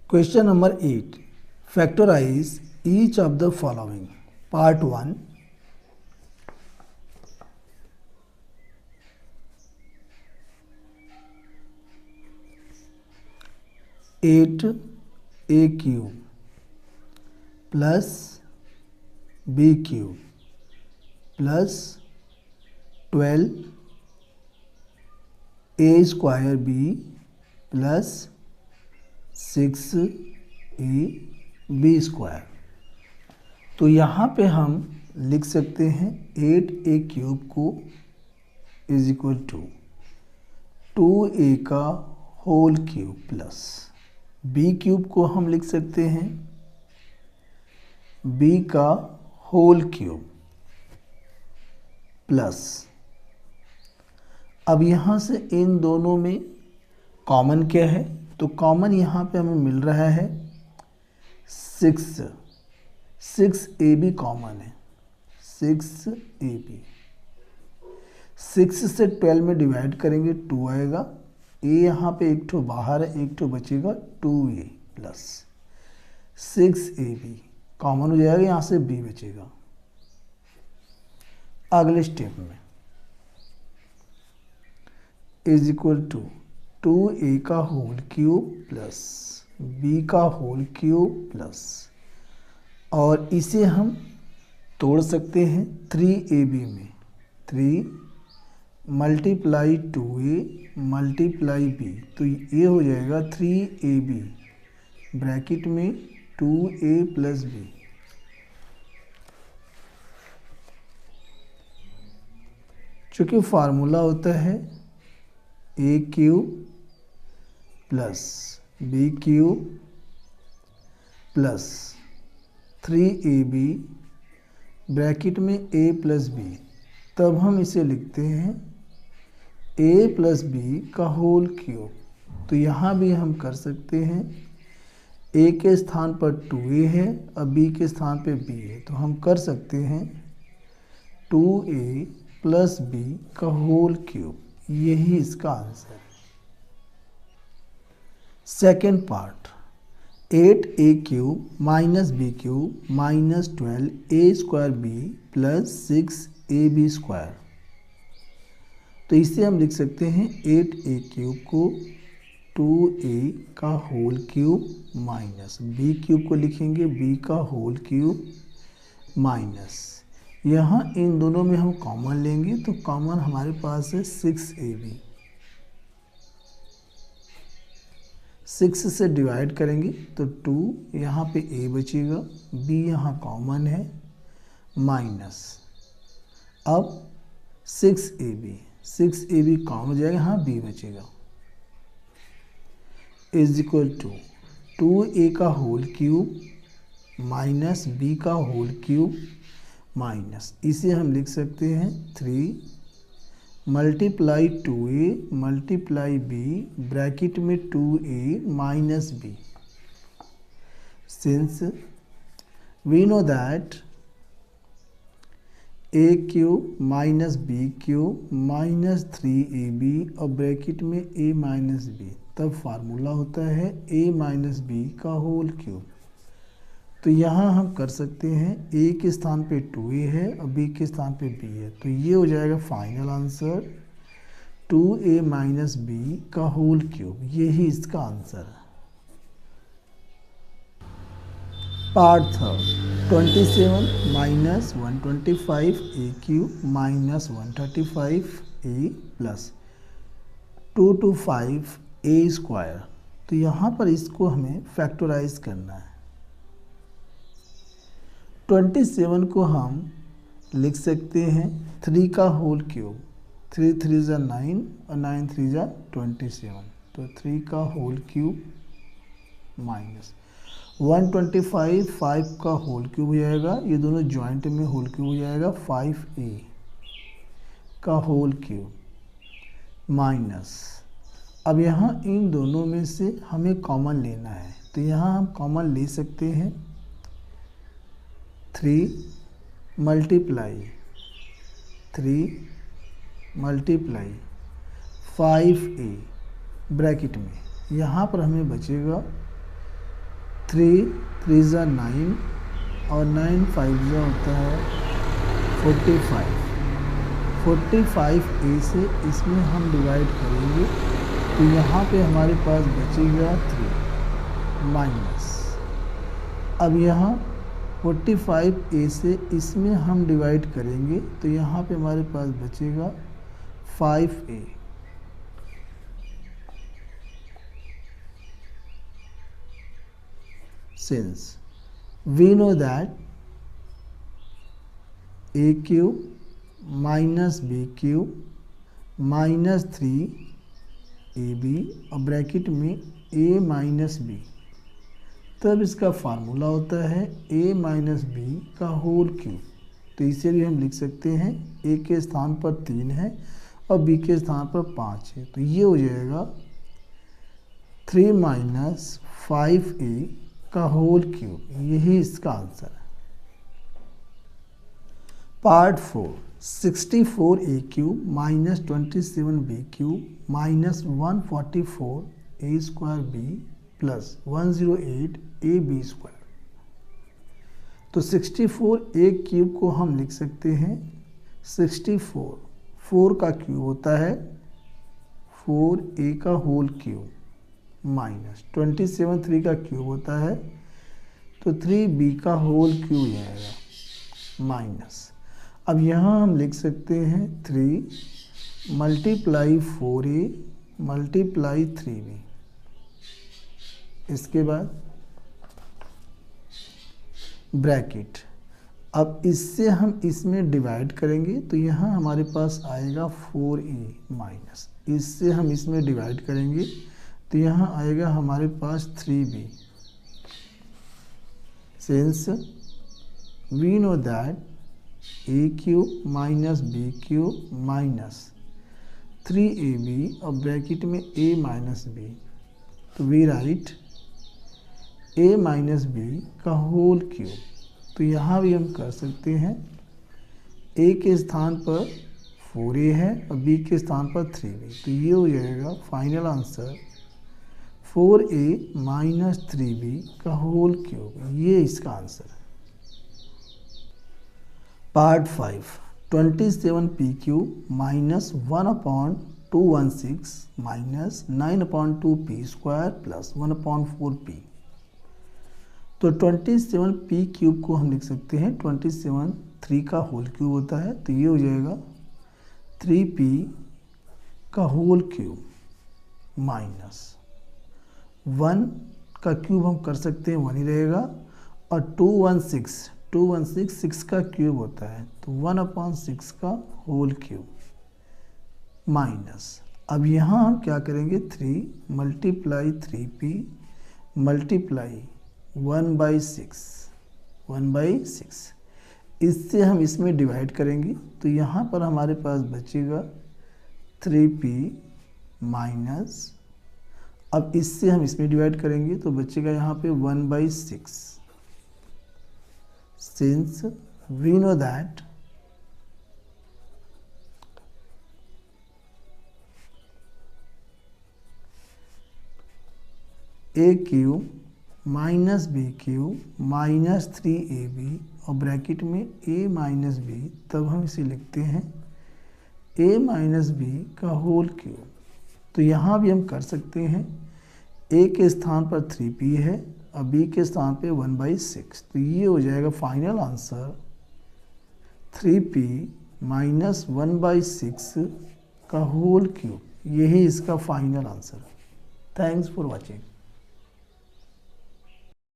Question number 8. Factorize each of the following. Part 1. Eight a cube plus b cube plus 12 a square b plus 6 a b square. तो यहाँ पे हम लिख सकते हैं 8a cube को इज इक्वल टू 2a का whole cube plus b cube को हम लिख सकते हैं b का होल क्यूब प्लस, अब यहाँ से इन दोनों में कॉमन क्या है, तो कॉमन यहाँ पे हमें मिल रहा है 6ab कॉमन है, 6ab। 6 से 12 में डिवाइड करेंगे 2 आएगा, a यहाँ पे एक ठो बाहर है, एक ठो बचेगा 2a प्लस 6ab कॉमन हो जाएगा, यहाँ से b बचेगा। अगले स्टेप में इज इक्वल टू 2a का होल क्यूब प्लस b का होल क्यूब प्लस, और इसे हम तोड़ सकते हैं 3ab में, 3 मल्टीप्लाई 2a मल्टीप्लाई b, तो ये हो जाएगा 3ab ब्रैकेट में 2a प्लस b। चूँकि फार्मूला होता है a cube plus b cube plus 3ab bracket में a प्लस b, तब हम इसे लिखते हैं a प्लस b का होल क्यूब। तो यहाँ भी हम कर सकते हैं, a के स्थान पर 2a है और b के स्थान पे b है, तो हम कर सकते हैं 2a प्लस b का होल क्यूब, यही इसका आंसर है। Second part 8a cube minus b cube minus 12a square b plus 6ab square. तो इसे हम लिख सकते हैं 8a क्यूब को 2a का whole cube minus b cube को लिखेंगे b का होल क्यूब माइनस, यहाँ इन दोनों में हम कॉमन लेंगे तो कॉमन हमारे पास है 6ab। 6 से डिवाइड करेंगे तो 2, यहाँ पे a बचेगा, b यहाँ कॉमन है माइनस, अब 6ab कॉमन हो जाएगा, यहाँ b बचेगा इज इक्वल टू 2a का होल क्यूब माइनस b का होल क्यूब माइनस, इसे हम लिख सकते हैं 3 multiply 2a multiply b bracket में 2a minus b। Since we know that a cube minus b cube minus 3ab और ब्रैकेट में a माइनस b, तब फार्मूला होता है a माइनस b का होल क्यूब। तो यहाँ हम कर सकते हैं a के स्थान पे 2a है और b के स्थान पे b है, तो ये हो जाएगा final answer 2a minus b का होल क्यूब, यही इसका आंसर है। Part third 27 minus 125a cube minus 135a plus 225a square. तो यहाँ पर इसको हमें फैक्टराइज करना है। 27 को हम लिख सकते हैं 3 का होल क्यूब, 3 3 जा 9 और 9 3 जा 27, तो 3 का होल क्यूब माइनस 125 5 का होल क्यूब हो जाएगा, ये दोनों जॉइंट में होल क्यूब हो जाएगा 5a का होल क्यूब माइनस, अब यहाँ इन दोनों में से हमें कॉमन लेना है, तो यहाँ हम कॉमन ले सकते हैं 3 मल्टीप्लाई 5a ब्रैकेट में, यहाँ पर हमें बचेगा 3 ज़ा 9 और 9 5 ज़ा होता है 45। 45 ए से इसमें हम डिवाइड करेंगे तो यहाँ पे हमारे पास बचेगा 3 माइनस। अब यहाँ 45 ए से इसमें हम डिवाइड करेंगे तो यहाँ पे हमारे पास बचेगा 5a। Since we know that a cube minus b cube minus 3ab और ब्रैकेट में a माइनस b, तब इसका फार्मूला होता है a माइनस बी का होल क्यूब। तो इसे भी हम लिख सकते हैं a के स्थान पर 3 है और b के स्थान पर 5 है, तो ये हो जाएगा 3 माइनस 5a का होल क्यूब। यही इसका आंसर है। Part 4 64a cube minus 27b cube minus 144a square B plus 108ab square. तो 64a क्यूब को हम लिख सकते हैं 64, 4 का क्यूब होता है 4a का होल क्यूब माइनस 27 3 का क्यूब होता है तो 3b का होल क्यूब आएगा माइनस। अब यहाँ हम लिख सकते हैं 3 मल्टीप्लाई 4a मल्टीप्लाई 3b। इसके बाद ब्रैकेट। अब इससे हम इसमें डिवाइड करेंगे तो यहाँ हमारे पास आएगा 4a माइनस, इससे हम इसमें डिवाइड करेंगे तो यहाँ आएगा हमारे पास 3b। Since we know that a cube minus B cube minus 3ab और ब्रैकेट में a माइनस बी, तो we write a minus B का होल क्यूब। तो यहाँ भी हम कर सकते हैं a के स्थान पर 4a है और b के स्थान पर 3b, तो ये हो जाएगा final answer 4a minus 3b का होल क्यूब। ये इसका आंसर है। Part 5 27p cube minus 1/216 minus 9/2p square plus 1/4p। तो 27p क्यूब को हम लिख सकते हैं 27 3 का होल क्यूब होता है, तो ये हो जाएगा 3p का होल क्यूब माइनस 1 का क्यूब हम कर सकते हैं 1 ही रहेगा और 216 6 का क्यूब होता है तो 1/6 का होल क्यूब माइनस। अब यहाँ हम क्या करेंगे 3 मल्टीप्लाई 3p मल्टीप्लाई 1/6 इससे हम इसमें डिवाइड करेंगे तो यहाँ पर हमारे पास बचेगा 3p माइनस, अब इससे हम इसमें डिवाइड करेंगे तो बचेगा यहाँ पे 1/6। Since we know that a cube minus B cube minus 3ab और ब्रैकेट में a माइनस बी, तब हम इसे लिखते हैं a माइनस बी का होल क्यूब। तो यहाँ भी हम कर सकते हैं a के स्थान पर 3p है और b के स्थान पे 1/6, तो ये हो जाएगा फाइनल आंसर 3p माइनस 1/6 का होल क्यूब। यही इसका फाइनल आंसर है। Thanks for watching.